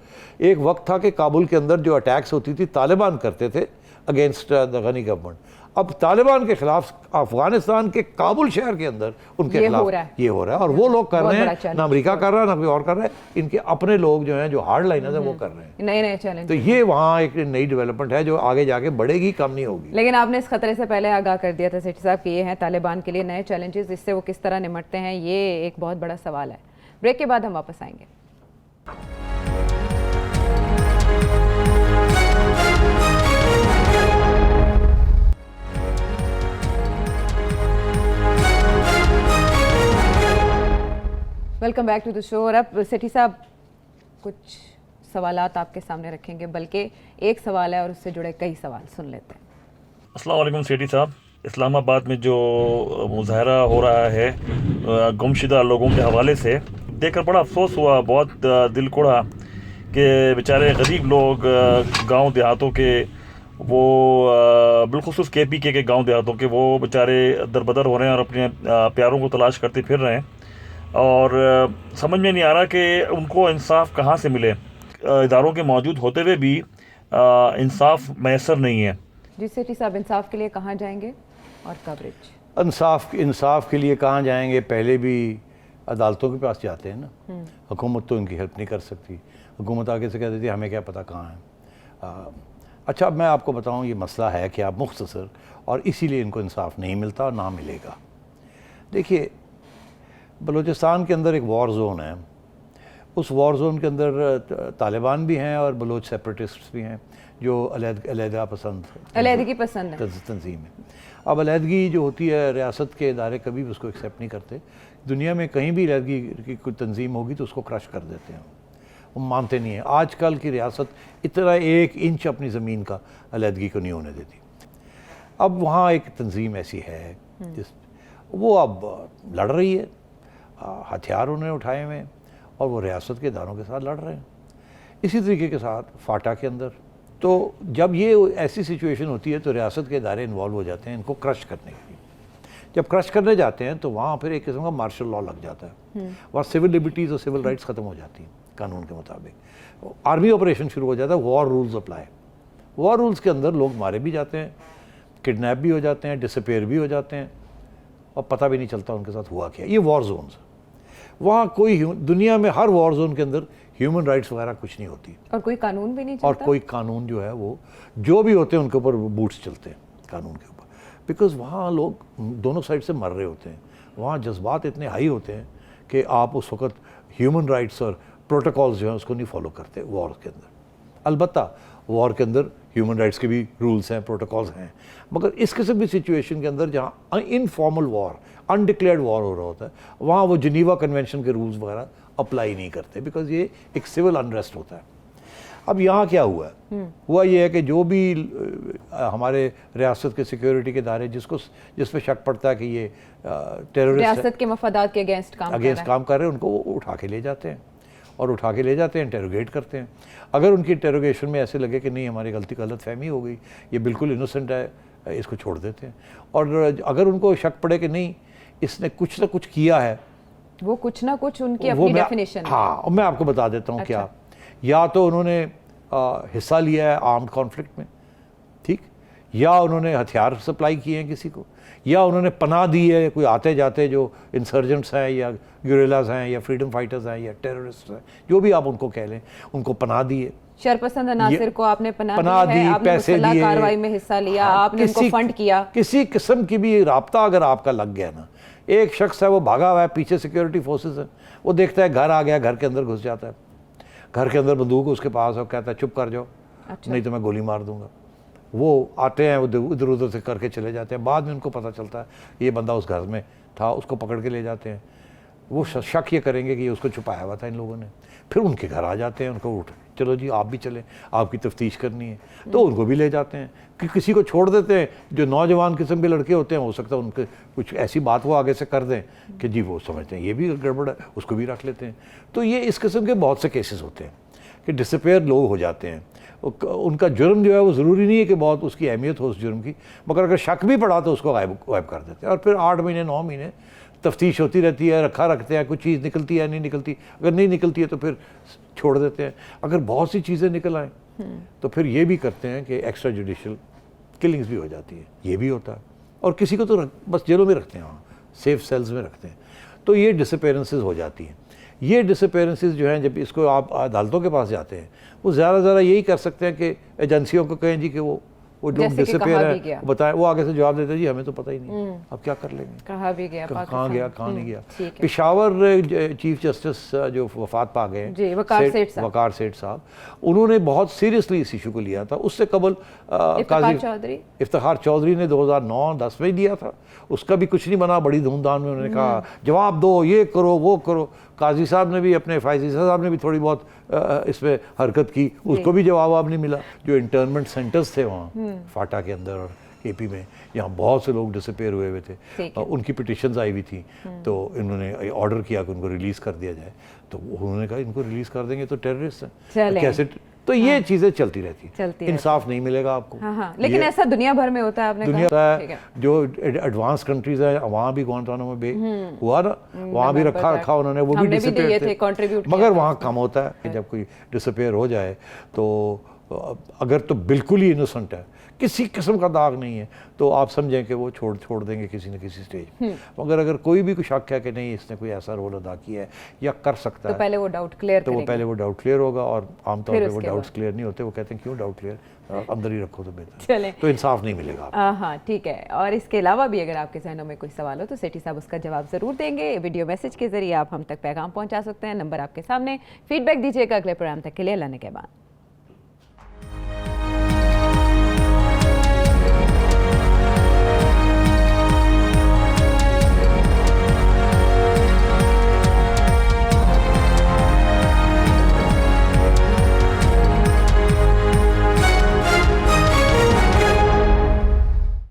एक वक्त था कि काबुल के अंदर जो अटैक्स होती थी तालिबान करते थे अगेंस्ट द गनी गवर्नमेंट, अब तालिबान के खिलाफ अफगानिस्तान के काबुल शहर के अंदर उनके खिलाफ ये हो रहा है, और वो लोग कर रहे हैं, ना अमेरिका कर रहा है ना कोई और कर रहा है, इनके अपने लोग जो हैं, जो हार्ड लाइनर्स हैं, वो कर रहे हैं
नए नए चैलेंज।
तो ये वहाँ एक नई डेवलपमेंट है जो आगे जाके बढ़ेगी, कम नहीं होगी।
लेकिन आपने इस खतरे से पहले आगाह कर दिया था सेठी साहब कि ये हैं तालिबान के लिए नए चैलेंजेस, इससे वो किस तरह निपटते हैं, ये एक बहुत बड़ा सवाल है। ब्रेक के बाद हम वापस आएंगे। Welcome back to the show. और अब सेठी साहब कुछ सवालात आपके सामने रखेंगे, बल्कि एक सवाल है और उससे जुड़े कई सवाल सुन लेते हैं।
अस्सलाम वालेकुम सेठी साहब, इस्लामाबाद में जो मुजाहरा हो रहा है गुमशुदा लोगों के हवाले से देखकर बड़ा अफसोस हुआ, बहुत दिल कुड़ा कि बेचारे गरीब लोग गांव देहातों के, वो बिलखुसूस KPK के गांव देहातों के, वो बेचारे दरबदर हो रहे हैं और अपने प्यारों को तलाश करते फिर रहे हैं, और समझ में नहीं आ रहा कि उनको इंसाफ कहाँ से मिले। इदारों के मौजूद होते हुए भी इंसाफ मैसर नहीं है।
जी सेठी साहब, इंसाफ के लिए कहाँ जाएंगे और कवरेज?
इंसाफ के लिए कहाँ जाएंगे? पहले भी अदालतों के पास जाते हैं ना, हुकूमत तो इनकी हेल्प नहीं कर सकती। हुकूमत आगे से कह देती है हमें क्या पता कहाँ है। अच्छा, अब मैं आपको बताऊँ ये मसला है कि आप मुख्तसर, और इसीलिए इनको इंसाफ नहीं मिलता और ना मिलेगा। देखिए, बलूचिस्तान के अंदर एक वॉर जोन है। उस वॉर जोन के अंदर तालिबान भी हैं और बलूच सेपरेटिस्ट भी हैं जो अलहदा पसंद
अलहदगी पसंद है
तंजीम है। अब अलहदगी जो होती है, रियासत के इदारे कभी भी उसको एक्सेप्ट नहीं करते। दुनिया में कहीं भी अलहदगी की कोई तंजीम होगी तो उसको क्रश कर देते हैं, वो मानते नहीं हैं। आजकल की रियासत इतना 1 इंच अपनी ज़मीन का अलहदगी को नहीं होने देती। अब वहाँ एक तंजीम ऐसी है जिस वो अब लड़ रही है, हथियार उन्होंने उठाए हुए हैं और वो रियासत के इदारों के साथ लड़ रहे हैं। इसी तरीके के साथ फाटा के अंदर तो जब ये ऐसी सिचुएशन होती है तो रियासत के इदारे इन्वॉल्व हो जाते हैं इनको क्रश करने के लिए। जब क्रश करने जाते हैं तो वहाँ फिर एक किस्म का मार्शल लॉ लग जाता है, वहाँ सिविल लिबर्टीज़ और सिविल राइट्स ख़त्म हो जाती हैं कानून के मुताबिक। आर्मी ऑपरेशन शुरू हो जाता है, war rules apply. War rules के अंदर लोग मारे भी जाते हैं, किडनैप भी हो जाते हैं, डिसअपेयर भी हो जाते हैं और पता भी नहीं चलता उनके साथ हुआ क्या। ये वॉर जोन्स, वहाँ कोई दुनिया में हर वॉर जोन के अंदर ह्यूमन राइट्स वगैरह कुछ नहीं होती
और कोई कानून भी नहीं चलता।
और कोई कानून जो है वो जो भी होते हैं उनके ऊपर बूट्स चलते हैं कानून के ऊपर, बिकॉज वहाँ लोग दोनों साइड से मर रहे होते हैं। वहाँ जज्बात इतने हाई होते हैं कि आप उस वक्त ह्यूमन राइट्स और प्रोटोकॉल्स जो हैं उसको नहीं फॉलो करते वॉर के अंदर। अलबत्ता वॉर के अंदर ह्यूमन राइट्स के भी रूल्स हैं, प्रोटोकॉल्स हैं, मगर इस किस्म की सिचुएशन के अंदर जहाँ इनफॉर्मल वॉर, अनडिक्लेयर्ड वॉर हो रहा होता है, वहाँ वो जिनीवा कन्वेंशन के रूल्स वगैरह अप्लाई नहीं करते, बिकॉज ये एक सिविल अनरेस्ट होता है। अब यहाँ क्या हुआ है? हुआ ये है कि जो भी हमारे रियासत के सिक्योरिटी के इदारे जिस पे शक पड़ता है कि ये टेररिस्ट
रियासत के मफादात के अगेंस्ट काम
कर रहे हैं, उनको वो उठा के ले जाते हैं और उठा के ले जाते हैं, इंटेरोगेट करते हैं। अगर उनकी इंटेरोगेशन में ऐसे लगे कि नहीं हमारी गलत फहमी हो गई, ये बिल्कुल इनोसेंट है, इसको छोड़ देते हैं। और अगर उनको शक पड़े कि नहीं इसने कुछ ना कुछ किया है,
वो कुछ ना कुछ उनकी अपनी डेफिनेशन है।
हाँ, और मैं आपको बता देता हूँ।
अच्छा।
क्या, या तो उन्होंने हिस्सा लिया है आर्म्ड कॉन्फ्लिक्ट में, ठीक, या उन्होंने हथियार सप्लाई किए हैं किसी को, या उन्होंने पनाह दी है कोई आते जाते जो इंसर्जेंट्स हैं या गुरिल्लाज हैं या फ्रीडम फाइटर्स हैं या टेररिस्ट हैं, जो भी आप उनको कह लें, उनको पनाह दी है।
शरपसंद अनासिर को आपने पनाह
दी,
है, आपने
पैसे दिए,
कार्रवाई में हिस्सा लिया, आपने उनको फंड किया। किसी
किस्म की भी राब्ता अगर आपका लग गया ना, एक शख्स है वो भागा हुआ है, पीछे सिक्योरिटी फोर्सेस है, वो देखता है घर आ गया, घर के अंदर घुस जाता है, घर के अंदर बंदूक उसके पास है, कहता है चुप कर जाओ,
अच्छा।
नहीं तो मैं गोली मार दूंगा। वो आते हैं, इधर उधर से करके चले जाते हैं, बाद में उनको पता चलता है ये बंदा उस घर में था, उसको पकड़ के ले जाते हैं। वो शक ये करेंगे कि ये उसको छुपाया हुआ था इन लोगों ने, फिर उनके घर आ जाते हैं, उनको उठ चलो जी आप भी चलें, आपकी तफ्तीश करनी है, तो उनको भी ले जाते हैं। कि किसी को छोड़ देते हैं, जो नौजवान किस्म के लड़के होते हैं, हो सकता है उनके कुछ ऐसी बात वो आगे से कर दें कि जी वो समझते हैं ये भी गड़बड़ है, उसको भी रख लेते हैं। तो ये इस किस्म के बहुत से केसेस होते हैं कि डिसअपेयर लोग हो जाते हैं। उनका जुर्म जो है वो ज़रूरी नहीं है कि बहुत उसकी अहमियत हो उस जुर्म की, मगर अगर शक भी पड़ा तो उसको गायब कर देते हैं। और फिर 8 महीने 9 महीने तफ्तीश होती रहती है, रखते हैं, कुछ चीज़ निकलती है नहीं निकलती, अगर नहीं निकलती है तो फिर छोड़ देते हैं। अगर बहुत सी चीज़ें निकल आएँ तो फिर ये भी करते हैं कि एक्स्ट्रा जुडिशल किलिंग्स भी हो जाती है, ये भी होता है। और किसी को तो बस जेलों में रखते हैं, वहाँ सेफ सेल्स में रखते हैं। तो ये डिसअपेरेंसेस हो जाती हैं। ये डिसअपेरेंसेस जो हैं, जब इसको आप अदालतों के पास जाते हैं, वो ज़्यादा यही कर सकते हैं कि एजेंसियों को कहें जी कि वो जो डिसअपेयर है बताएं, वो आगे से जवाब देते हैं जी हमें तो पता ही नहीं, अब क्या कर लेंगे,
कहाँ भी गया,
कहाँ गया, कहाँ नहीं गया। पेशावर चीफ जस्टिस जो वफात पा गए, वकार सेठ साहब, उन्होंने बहुत सीरियसली इस इशू को लिया था। उससे कबल इफ्तिखार चौधरी ने 2009-10 में दिया था, उसका भी कुछ नहीं बना। बड़ी धूमधाम में उन्होंने कहा जवाब दो, ये करो वो करो। काजी साहब ने भी, अपने फायजी साहब ने भी थोड़ी बहुत इस पर हरकत की, उसको भी जवाब नहीं मिला। जो इंटर्नमेंट सेंटर्स थे वहाँ फाटा के अंदर और केपी में, यहाँ बहुत से लोग डिसअपेयर हुए थे, उनकी पिटिशंस आई हुई थी, तो इन्होंने ऑर्डर किया कि उनको रिलीज़ कर दिया जाए। तो उन्होंने कहा इनको रिलीज़ कर देंगे तो टेररिस्ट हैं, कैसे? तो ये चीज़ें चलती रहती, इंसाफ नहीं मिलेगा आपको।
लेकिन ऐसा दुनिया भर में होता है, आपने
दुनिया जो एडवांस कंट्रीज है वहाँ भी गुआंटानामो बे हुआ ना, वहाँ भी रखा उन्होंने, वो भी डिसअपेयर थे, मगर वहाँ कम होता है। जब कोई डिसअपेयर हो जाए तो अगर तो बिल्कुल ही इनोसेंट है, किसी किस्म का दाग नहीं है, तो आप समझें कि वो छोड़ देंगे किसी न किसी स्टेज। मगर अगर कोई भी शक है कि नहीं इसने कोई ऐसा रोल अदा किया है या कर सकता
तो
है,
पहले वो डाउट क्लियर
तो वो पहले वो डाउट क्लियर होगा। और आमतौर
फिर
पे वो
उसके
डाउट्स
बाद।
क्लियर नहीं होते, वो कहते हैं क्यों डाउट क्लियर, अंदर ही रखो तो बेहतर,
चलें।
तो इंसाफ नहीं मिलेगा आपको।
हाँ ठीक है। और इसके अलावा भी अगर आपके जहनों में कोई सवाल हो तो सेठी साहब उसका जवाब ज़रूर देंगे। वीडियो मैसेज के जरिए आप हम तक पैगाम पहुंचा सकते हैं, नंबर आपके सामने। फीडबैक दीजिएगा अगले प्रोग्राम तक के लिए। अल्लाह ने के बाद।